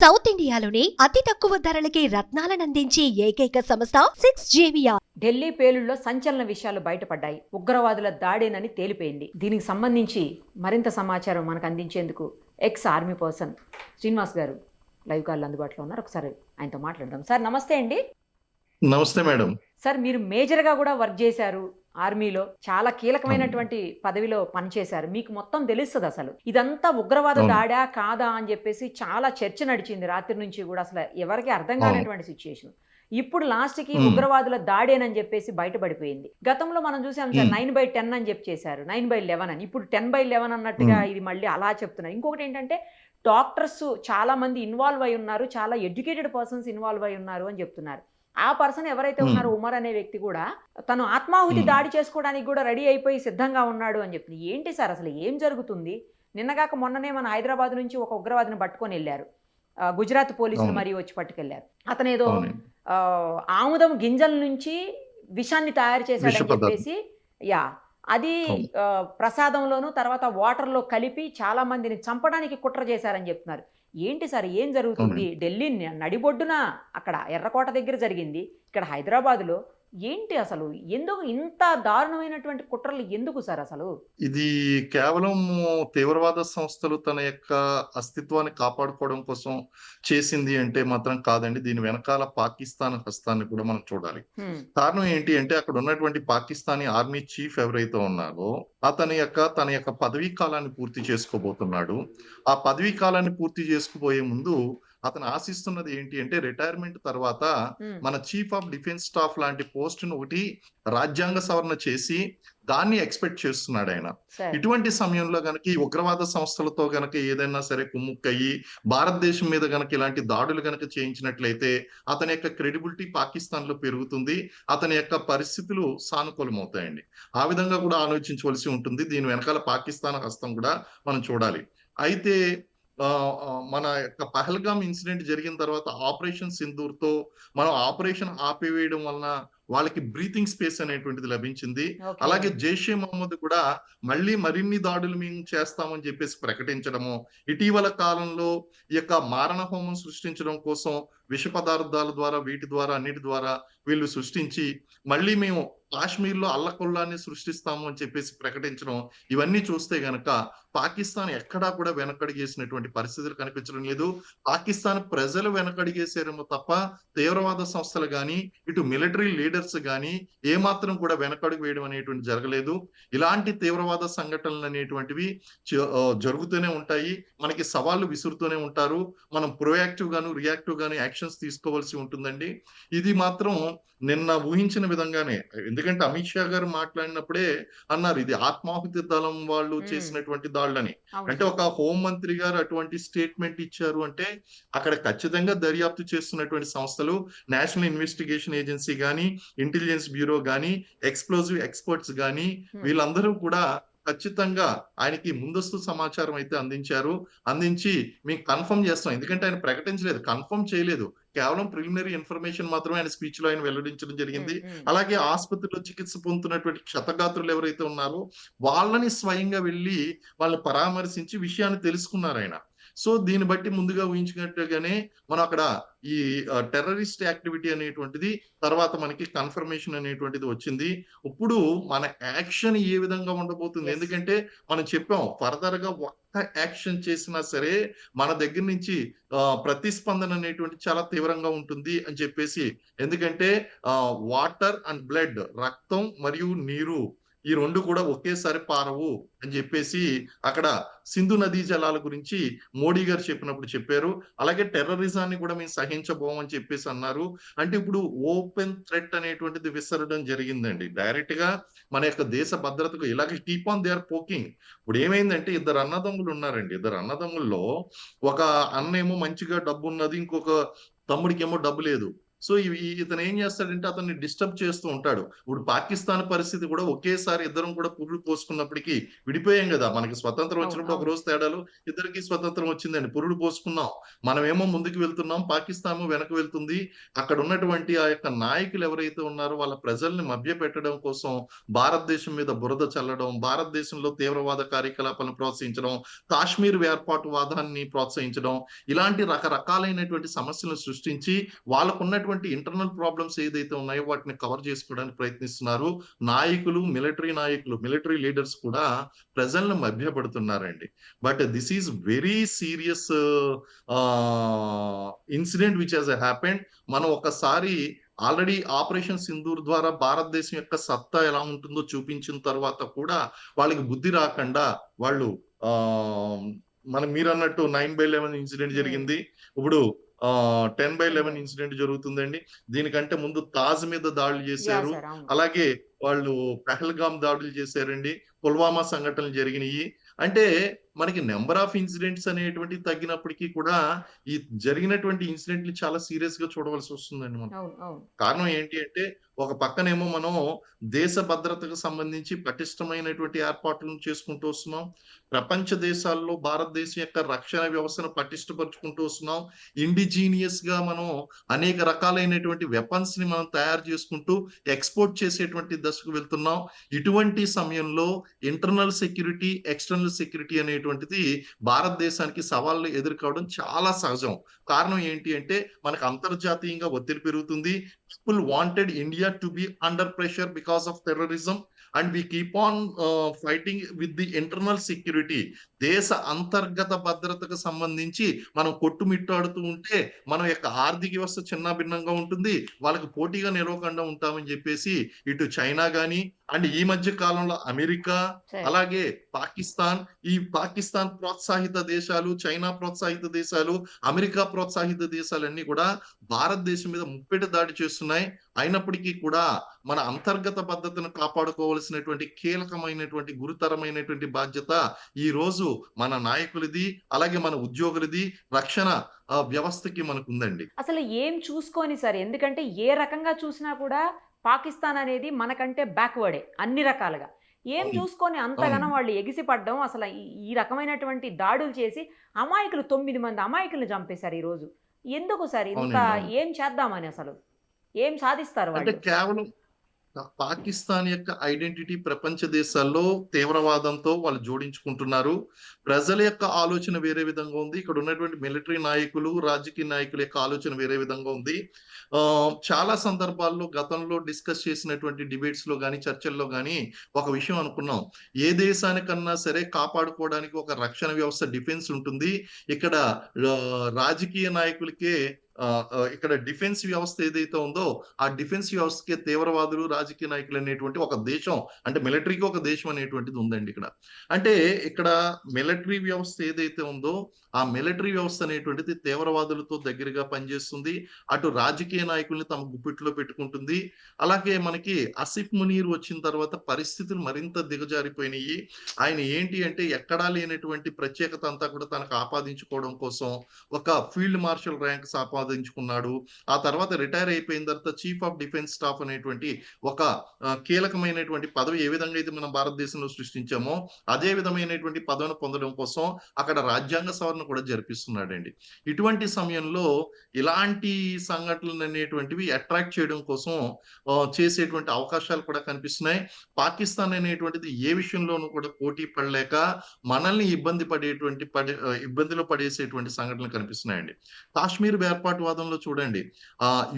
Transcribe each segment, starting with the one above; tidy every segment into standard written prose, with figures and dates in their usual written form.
South ఇండియాలోని అతి తక్కువ ధరలకి రత్నాలనందించే ఏకైక సంస్థ 6JVR. ఢిల్లీ పేలుళ్లో సంచలన విషయాలు బయటపడ్డాయి. ఉగ్రవాదుల దాడేనని తేలిపోయింది. దీనికి సంబంధించి మరింత సమాచారం మనకు అందించేందుకు ఎక్స్ ఆర్మీ పర్సన్ శ్రీనివాస్ గారు లైవ్ కాల్ అందుబాటులో ఉన్నారు. ఒకసారి ఆయనతో మాట్లాడదాం. సార్ నమస్తే అండి. నమస్తే మేడం. సార్ మీరు మేజర్గా కూడా వర్క్ చేశారు, ఆర్మీలో చాలా కీలకమైనటువంటి పదవిలో పనిచేశారు. మీకు మొత్తం తెలుస్తుంది అసలు ఇదంతా ఉగ్రవాద దాడా కాదా అని చెప్పేసి చాలా చర్చ నడిచింది రాత్రి నుంచి కూడా. అసలు ఎవరికి అర్థం కానటువంటి సిచ్యుయేషన్. ఇప్పుడు లాస్ట్ కి ఉగ్రవాదుల దాడేనని చెప్పేసి బయటపడిపోయింది. గతంలో మనం చూసాం సార్ 9/10 అని చెప్పి చేశారు, 9/11 అని. ఇప్పుడు 10/11 అన్నట్టుగా ఇది మళ్ళీ అలా చెప్తున్నారు. ఇంకొకటి ఏంటంటే డాక్టర్స్ చాలా మంది ఇన్వాల్వ్ అయి ఉన్నారు, చాలా ఎడ్యుకేటెడ్ పర్సన్స్ ఇన్వాల్వ్ అయి ఉన్నారు అని చెప్తున్నారు. ఆ పర్సన్ ఎవరైతే ఉన్నారో ఉమర్ అనే వ్యక్తి కూడా తను ఆత్మాహుతి దాడి చేసుకోవడానికి కూడా రెడీ అయిపోయి సిద్ధంగా ఉన్నాడు అని చెప్తుంది. ఏంటి సార్ అసలు ఏం జరుగుతుంది? నిన్నగాక మొన్ననే మన హైదరాబాద్ నుంచి ఒక ఉగ్రవాదిని పట్టుకొని వెళ్ళారు, గుజరాత్ పోలీసులు మరీ వచ్చి పట్టుకెళ్లారు. అతను ఏదో ఆముదం గింజల నుంచి విషాన్ని తయారు చేశాడని చెప్పేసి అది ప్రసాదంలోను తర్వాత వాటర్లో కలిపి చాలా మందిని చంపడానికి కుట్ర చేశారని చెప్తున్నారు. ఏంటి సార్ ఏం జరుగుతుంది? ఢిల్లీ నడిబొడ్డున అక్కడ ఎర్రకోట దగ్గర జరిగింది, ఇక్కడ హైదరాబాద్లో ఏంటి అసలు? ఎందుకు ఇంత దారుణమైనటువంటి కుట్రలు ఎందుకు సార్ అసలు? ఇది కేవలం తీవ్రవాద సంస్థలు తన యొక్క అస్తిత్వాన్ని కాపాడుకోవడం కోసం చేసింది అంటే మాత్రం కాదండి. దీని వెనకాల పాకిస్తాన్ హస్తాన్ని కూడా మనం చూడాలి. కారణం ఏంటి అంటే అక్కడ ఉన్నటువంటి పాకిస్తానీ ఆర్మీ చీఫ్ ఎవరైతే ఉన్నారో తన యొక్క పదవీ కాలాన్ని పూర్తి చేసుకోబోతున్నాడు. ఆ పదవీ కాలాన్ని పూర్తి చేసుకుపోయే ముందు అతను ఆశిస్తున్నది ఏంటి అంటే రిటైర్మెంట్ తర్వాత మన చీఫ్ ఆఫ్ డిఫెన్స్ స్టాఫ్ లాంటి పోస్టును ఒకటి రాజ్యాంగ సవరణ చేసి దాన్ని ఎక్స్పెక్ట్ చేస్తున్నాడు ఆయన. ఇటువంటి సమయంలో గనక ఈ ఉగ్రవాద సంస్థలతో గనక ఏదైనా సరే కుమ్ముక్కయ్యి భారతదేశం మీద గనక ఇలాంటి దాడులు గనక చేయించినట్లయితే అతని యొక్క క్రెడిబిలిటీ పాకిస్తాన్ లో పెరుగుతుంది, అతని యొక్క పరిస్థితులు సానుకూలమవుతాయండి. ఆ విధంగా కూడా ఆలోచించవలసి ఉంటుంది. దీని వెనకాల పాకిస్తాన్ హస్తం కూడా మనం చూడాలి. అయితే మన యొక్క పహల్గామ్ ఇన్సిడెంట్ జరిగిన తర్వాత ఆపరేషన్ సింధూర్ తో మనం ఆపరేషన్ ఆపివేయడం వలన వాళ్ళకి బ్రీతింగ్ స్పేస్ అనేటువంటిది లభించింది. అలాగే జైషే మహమ్మద్ కూడా మళ్ళీ మరిన్ని దాడులు మేము చేస్తామని చెప్పేసి ప్రకటించడము, ఇటీవల కాలంలో ఈ యొక్క మారణ హోమం సృష్టించడం కోసం విష పదార్థాల ద్వారా వీటి ద్వారా అన్నిటి ద్వారా వీళ్ళు సృష్టించి మళ్ళీ మేము కాశ్మీర్ లో అల్లకొల్లాన్ని సృష్టిస్తాము అని చెప్పేసి ప్రకటించడం, ఇవన్నీ చూస్తే గనక పాకిస్తాన్ ఎక్కడా కూడా వెనకడిగేసినటువంటి పరిస్థితులు కనిపించడం లేదు. పాకిస్తాన్ ప్రజలు వెనకడిగేసారేమో తప్ప తీవ్రవాద సంస్థలు గాని ఇటు మిలిటరీ లీడర్స్ గాని ఏమాత్రం కూడా వెనకడుగు వేయడం అనేటువంటి జరగలేదు. ఇలాంటి తీవ్రవాద సంఘటనలు అనేటువంటివి జరుగుతూనే ఉంటాయి, మనకి సవాళ్లు విసురుతూనే ఉంటారు. మనం ప్రొయాక్టివ్ గాను రియాక్టివ్ గాను యాక్షన్స్ తీసుకోవాల్సి ఉంటుందండి. ఇది మాత్రం నిన్న ఊహించిన విధంగానే, ఎందుకంటే అమిత్ షా గారు మాట్లాడినప్పుడే అన్నారు ఇది ఆత్మాహుతి దళం వాళ్ళు చేసినటువంటి దాడులని. అంటే ఒక హోం మంత్రి గారు అటువంటి స్టేట్మెంట్ ఇచ్చారు అంటే అక్కడ ఖచ్చితంగా దర్యాప్తు చేస్తున్నటువంటి సంస్థలు నేషనల్ ఇన్వెస్టిగేషన్ ఏజెన్సీ గాని, ఇంటెలిజెన్స్ బ్యూరో గాని, ఎక్స్ప్లోజివ్ ఎక్స్పర్ట్స్ గాని వీళ్ళందరూ కూడా ఖచ్చితంగా ఆయనకి ముందస్తు సమాచారం అయితే అందించి మీకు కన్ఫర్మ్ చేస్తాం. ఎందుకంటే ఆయన ప్రకటించలేదు, కన్ఫర్మ్ చేయలేదు, కేవలం ప్రిలిమినరీ ఇన్ఫర్మేషన్ మాత్రమే ఆయన స్పీచ్ లో ఆయన వెల్లడించడం జరిగింది. అలాగే ఆసుపత్రిలో చికిత్స పొందుతున్నటువంటి క్షతగాత్రులు ఎవరైతే ఉన్నారో వాళ్ళని స్వయంగా వెళ్ళి వాళ్ళని పరామర్శించి విషయాన్ని తెలుసుకున్నారు ఆయన. సో దీన్ని బట్టి ముందుగా ఊహించినట్టుగానే మనం అక్కడ ఈ టెర్రరిస్ట్ యాక్టివిటీ అనేటువంటిది తర్వాత మనకి కన్ఫర్మేషన్ అనేటువంటిది వచ్చింది. ఇప్పుడు మన యాక్షన్ ఏ విధంగా ఉండబోతుంది? ఎందుకంటే మనం చెప్పాం ఫర్దర్ గా ఒక్క యాక్షన్ చేసినా సరే మన దగ్గర నుంచి ప్రతిస్పందన అనేటువంటి చాలా తీవ్రంగా ఉంటుంది అని చెప్పేసి. ఎందుకంటే వాటర్ అండ్ బ్లడ్, రక్తం మరియు నీరు ఈ రెండు కూడా ఒకేసారి పారవు అని చెప్పేసి అక్కడ సింధు నదీ జలాల గురించి మోడీ గారు చెప్పినప్పుడు చెప్పారు. అలాగే టెర్రరిజాన్ని కూడా మేము సహించబోమని చెప్పేసి అన్నారు. అంటే ఇప్పుడు ఓపెన్ థ్రెట్ అనేటువంటిది విసరడం జరిగిందండి. డైరెక్ట్ గా మన యొక్క దేశ భద్రతకు ఇలాగే keep on they are poking. ఇప్పుడు ఏమైందంటే ఇద్దరు అన్నదమ్ములు ఉన్నారండి. ఇద్దరు అన్నదమ్ముల్లో ఒక అన్నేమో మంచిగా డబ్బు ఉన్నది, ఇంకొక తమ్ముడికి ఏమో డబ్బు లేదు. సో ఇతను ఏం చేస్తాడంటే అతన్ని డిస్టర్బ్ చేస్తూ ఉంటాడు. ఇప్పుడు పాకిస్తాన్ పరిస్థితి కూడా ఒకేసారి ఇద్దరం కూడా పురుడు పోసుకున్నప్పటికీ విడిపోయాం కదా, మనకి స్వతంత్రం అవును. వచ్చినప్పుడు ఒక అవును. రోజు తేడాలు, ఇద్దరికి స్వతంత్రం వచ్చిందండి, పురుడు పోసుకున్నాం. మనమేమో ముందుకు వెళ్తున్నాం, పాకిస్తాన్ వెనక్కి వెళ్తుంది. అక్కడ ఉన్నటువంటి ఆ యొక్క నాయకులు ఎవరైతే ఉన్నారో వాళ్ళ ప్రజల్ని మభ్యపెట్టడం కోసం భారతదేశం మీద బురద చల్లడం, భారతదేశంలో తీవ్రవాద కార్యకలాపాలను ప్రోత్సహించడం, కాశ్మీర్ వేర్పాటువాదాన్ని ప్రోత్సహించడం, ఇలాంటి రకరకాలైనటువంటి సమస్యలను సృష్టించి వాళ్ళకున్నటువంటి ఇంటర్నల్ ప్రాబ్లమ్స్ ఏదైతే ఉన్నాయో వాటిని కవర్ చేసుకోవడానికి ప్రయత్నిస్తున్నారు. నాయకులు, మిలిటరీ లీడర్స్ కూడా ప్రజలను మభ్యపెడుతున్నారండి. But this is very serious incident which has happened. మనం ఒకసారి ఆల్రెడీ ఆపరేషన్ సింధూర్ ద్వారా భారతదేశం యొక్క సత్తా ఎలా ఉంటుందో చూపించిన తర్వాత కూడా వాళ్ళకి బుద్ధి రాకుండా వాళ్ళు ఆ మీరన్నట్టు 9/11 ఇన్సిడెంట్ ఉమ్. జరిగింది. ఇప్పుడు 10/11 ఇన్సిడెంట్ జరుగుతుందండి. దీనికంటే ముందు తాజ్ మీద దాడులు యా చేశారు. సార్, అవును. అలాగే వాళ్ళు పెహల్గాం దాడులు చేశారండి. పుల్వామా సంఘటనలు జరిగినాయి. అంటే మనకి నెంబర్ ఆఫ్ ఇన్సిడెంట్స్ అనేటువంటివి తగ్గినప్పటికీ కూడా ఈ జరిగినటువంటి ఇన్సిడెంట్‌ని చాలా సీరియస్‌గా చూడవలసి వస్తుందండి మనం. అవును. అవును. కారణం ఏంటి అంటే ఒక పక్కనేమో మనం దేశ భద్రతకు సంబంధించి పటిష్టమైనటువంటి ఏర్పాట్లను చేసుకుంటూ వస్తున్నాం. ప్రపంచ దేశాల్లో భారతదేశం యొక్క రక్షణ వ్యవస్థను పటిష్టపరుచుకుంటూ వస్తున్నాం. ఇండిజీనియస్‌గా మనం అనేక రకాలైనటువంటి వెపన్స్‌ని మనం తయారు చేసుకుంటూ ఎక్స్‌పోర్ట్ చేసేటువంటి దశకు వెళ్తున్నాం. ఇటువంటి సమయంలో ఇంటర్నల్ సెక్యూరిటీ, ఎక్స్‌టర్నల్ సెక్యూరిటీ అనేటువంటిది భారతదేశానికి సవాళ్లు ఎదుర్కోవడం చాలా సహజం. కారణం ఏంటి అంటే మనకు అంతర్జాతీయంగా ఒత్తిడి పెరుగుతుంది. People wanted India to be under pressure because of terrorism, and we keep on fighting with the internal security. దేశ అంతర్గత భద్రతకు సంబంధించి మనం కొట్టుమిట్టాడుతూ ఉంటే మన యొక్క ఆర్థిక వ్యవస్థ చిన్నాభిన్నంగా ఉంటుంది. వాళ్ళకి పోటీగా నిలవకుండా ఉంటామని చెప్పేసి ఇటు చైనా గాని, అండ్ ఈ మధ్య కాలంలో అమెరికా, సరే. అలాగే పాకిస్తాన్ ప్రోత్సాహిత దేశాలు, చైనా ప్రోత్సాహిత దేశాలు, అమెరికా ప్రోత్సాహిత దేశాలన్నీ కూడా భారతదేశం మీద ముప్పెట దాడి చేస్తున్నాయి. అయినప్పటికీ కూడా మన అంతర్గత భద్రతను కాపాడుకోవాల్సినటువంటి కీలకమైనటువంటి గురుతరమైనటువంటి బాధ్యత ఈ రోజు మన నాయకులది, అలాగే మన ఉద్యోగులది, రక్షణ వ్యవస్థకి మనకు ఉందండి. అసలు ఏం చూసుకొని సార్, ఎందుకంటే ఏ రకంగా చూసినా కూడా పాకిస్తాన్ అనేది మనకంటే బ్యాక్వర్డే అన్ని రకాలుగా. ఏం అవును. చూసుకొని అంతగానం అవునండి. వాళ్ళు ఎగిసిపడ్డం, అసలు ఈ రకమైనటువంటి దాడులు చేసి అమాయకులు 9 మంది అమాయకులను చంపేశారు ఈరోజు. ఎందుకు సార్ ఇంత? అవునండి. అవును. ఏం చేద్దామని, అసలు ఏం సాధిస్తారు అంటే వాళ్ళు? కేవలం పాకిస్తాన్ యొక్క ఐడెంటిటీ ప్రపంచ దేశాల్లో తీవ్రవాదంతో వాళ్ళు జోడించుకుంటున్నారు. ప్రజల యొక్క ఆలోచన వేరే విధంగా ఉంది. ఇక్కడ ఉన్నటువంటి మిలిటరీ నాయకులు, రాజకీయ నాయకుల యొక్క ఆలోచన వేరే విధంగా ఉంది. చాలా సందర్భాల్లో గతంలో డిస్కస్ చేసినటువంటి డిబేట్స్ లో గాని, చర్చల్లో గాని ఒక విషయం అనుకున్నాం. ఏ దేశానికన్నా సరే కాపాడుకోవడానికి ఒక రక్షణ వ్యవస్థ, డిఫెన్స్ ఉంటుంది. ఇక్కడ రాజకీయ నాయకులకే ఇక్కడ డిఫెన్స్ వ్యవస్థ ఏదైతే ఉందో ఆ డిఫెన్స్ వ్యవస్థకి తీవ్రవాదులు, రాజకీయ నాయకులు అనేటువంటి ఒక దేశం, అంటే మిలిటరీకి ఒక దేశం అనేటువంటిది ఉందండి ఇక్కడ. అంటే ఇక్కడ మిలిటరీ వ్యవస్థ ఏదైతే ఉందో ఆ మిలిటరీ వ్యవస్థ అనేటువంటిది తీవ్రవాదులతో దగ్గరగా పనిచేస్తుంది. అటు రాజకీయ నాయకుల్ని తమ గుప్పిట్లో పెట్టుకుంటుంది. అలాగే మనకి ఆసిఫ్ మునీర్ వచ్చిన తర్వాత పరిస్థితులు మరింత దిగజారిపోయినాయి. ఆయన ఏంటి అంటే ఎక్కడా లేనటువంటి ప్రత్యేకత అంతా కూడా తనకు ఆపాదించుకోవడం కోసం ఒక ఫీల్డ్ మార్షల్ ర్యాంక్ సంపాదించుకున్నాడు. ఆ తర్వాత రిటైర్ అయిపోయిన తర్వాత చీఫ్ ఆఫ్ డిఫెన్స్ స్టాఫ్ అనేటువంటి ఒక కీలకమైనటువంటి పదవి ఏ విధంగా అయితే మనం భారతదేశంలో సృష్టించామో అదే విధమైనటువంటి పదవిని పొందడం కోసం అక్కడ రాజ్యాంగ సవరణ కూడా జరిపిస్తున్నాడండి. ఇటువంటి సమయంలో ఇలాంటి సంఘటనలు అనేటువంటివి అట్రాక్ట్ చేయడం కోసం చేసేటువంటి అవకాశాలు కూడా కనిపిస్తున్నాయి. పాకిస్తాన్ అనేటువంటిది ఏ విషయంలోనూ కూడా పోటీ పడలేక మనల్ని ఇబ్బందిలో పడేసేటువంటి సంఘటనలు కనిపిస్తున్నాయండి. కాశ్మీర్ వేర్పాటువాదంలో చూడండి,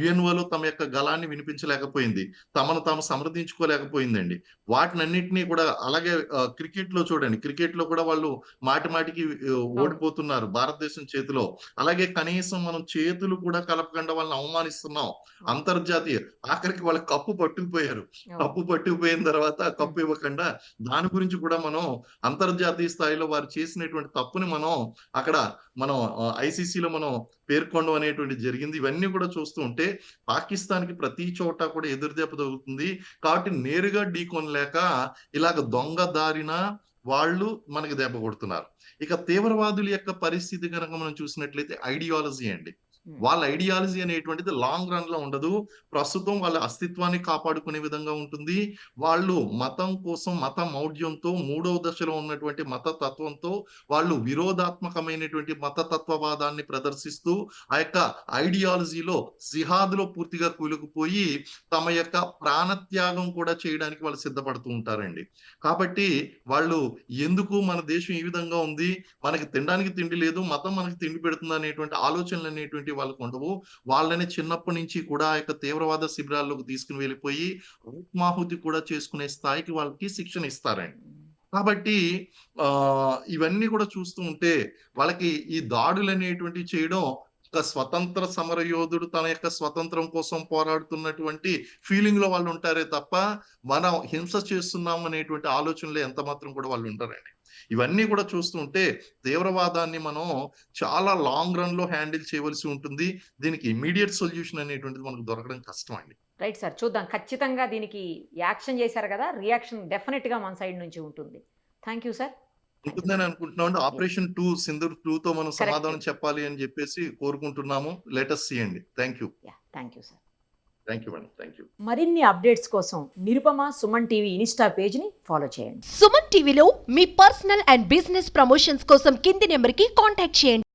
యుఎన్ఓలో తమ యొక్క గళాన్ని వినిపించలేకపోయింది, తమను తాము సమర్థించుకోలేకపోయిందండి. వాటినన్నింటినీ కూడా అలాగే క్రికెట్ లో చూడండి, క్రికెట్ లో కూడా వాళ్ళు మాటికి ఓడిపోతున్నారు భారతదేశం చేతిలో. అలాగే కనీసం మనం చేతులు కూడా కలపకుండా వాళ్ళని అవమానిస్తున్నాం. అంతర్జాతీయ ఆఖరికి వాళ్ళ కప్పు పట్టుకుపోయారు. కప్పు పట్టుకుపోయిన తర్వాత కప్పు ఇవ్వకుండా దాని గురించి కూడా మనం అంతర్జాతీయ స్థాయిలో వారు చేసినటువంటి తప్పుని మనం ఐసీసీలో మనం పేర్కొనడం అనేటువంటి జరిగింది. ఇవన్నీ కూడా చూస్తూ ఉంటే పాకిస్తాన్ కి ప్రతి చోట కూడా ఎదురుదెబ్బ తగులుతుంది. కాబట్టి నేరుగా ఢీకొనలేక ఇలాగ దొంగ దారిన వాళ్ళు మనకి దెబ్బ కొడుతున్నారు. ఇక తీవ్రవాదుల యొక్క పరిస్థితి కనుక మనం చూసినట్లయితే ఐడియాలజీ అండి. వాళ్ళ ఐడియాలజీ అనేటువంటిది లాంగ్ రన్ లో ఉండదు. ప్రస్తుతం వాళ్ళ అస్తిత్వాన్ని కాపాడుకునే విధంగా ఉంటుంది. వాళ్ళు మతం కోసం మత మౌఢ్యంతో మూడవ దశలో ఉన్నటువంటి మత తత్వంతో వాళ్ళు విరోధాత్మకమైనటువంటి మత తత్వవాదాన్ని ప్రదర్శిస్తూ ఆ యొక్క ఐడియాలజీలో జిహాద్‌లో పూర్తిగా కూలుకుపోయి తమ యొక్క ప్రాణత్యాగం కూడా చేయడానికి వాళ్ళు సిద్ధపడుతూ ఉంటారండి. కాబట్టి వాళ్ళు ఎందుకు మన దేశం ఈ విధంగా ఉంది, మనకి తినడానికి తిండి లేదు, మతం మనకి తిండి పెడుతుంది అనేటువంటి ఆలోచనలు అనేటువంటివి వాళ్ళకు ఉండవు. వాళ్ళని చిన్నప్పటి నుంచి కూడా ఆ యొక్క తీవ్రవాద శిబిరాల్లోకి తీసుకుని వెళ్ళిపోయి ఆత్మాహుతి కూడా చేసుకునే స్థాయికి వాళ్ళకి శిక్షణ ఇస్తారండి. కాబట్టి ఇవన్నీ కూడా చూస్తూ ఉంటే వాళ్ళకి ఈ దాడులనేటువంటివి చేయడం ఒక స్వతంత్ర సమరయోధుడు తన యొక్క స్వతంత్రం కోసం పోరాడుతున్నటువంటి ఫీలింగ్ లో వాళ్ళు ఉంటారే తప్ప మనం హింస చేస్తున్నాం అనేటువంటి ఆలోచనలో ఎంత మాత్రం కూడా వాళ్ళు ఉంటారండి. ఇవన్నీ కూడా చూస్తుంటే తీవ్రవాదాన్ని మనం చాలా లాంగ్ రన్ లో హ్యాండిల్ చేయవలసి ఉంటుంది. దీనికి ఇమ్మీడియట్ సొల్యూషన్ అనేటువంటిది మనకు దొరకడం కష్టం అండి. రైట్ సార్, చూద్దాం. ఖచ్చితంగా దీనికి యాక్షన్ చేశారు కదా, రియాక్షన్ డెఫినెట్ గా మన సైడ్ నుంచి ఉంటుంది. Thank you sir. ఉంటుందని అనుకుంటున్నాం. ఆపరేషన్ 2 సింధూర్ 2 తో మనం Correct. సమాధానం చెప్పాలి అని చెప్పేసి కోరుకుంటున్నాము. లెట్ us see అండి. Thank you. Thank you sir. Thank you madam. Thank you. మరిన్ని అప్డేట్స్ కోసం నిరుపమ సుమన్ టీవీ ఇన్స్టా పేజ్ని ఫాలో చేయండి. సుమన్ టీవీలో మీ పర్సనల్ అండ్ బిజినెస్ ప్రమోషన్స్ కోసం కింది నెంబర్కి కాంటాక్ట్ చేయండి.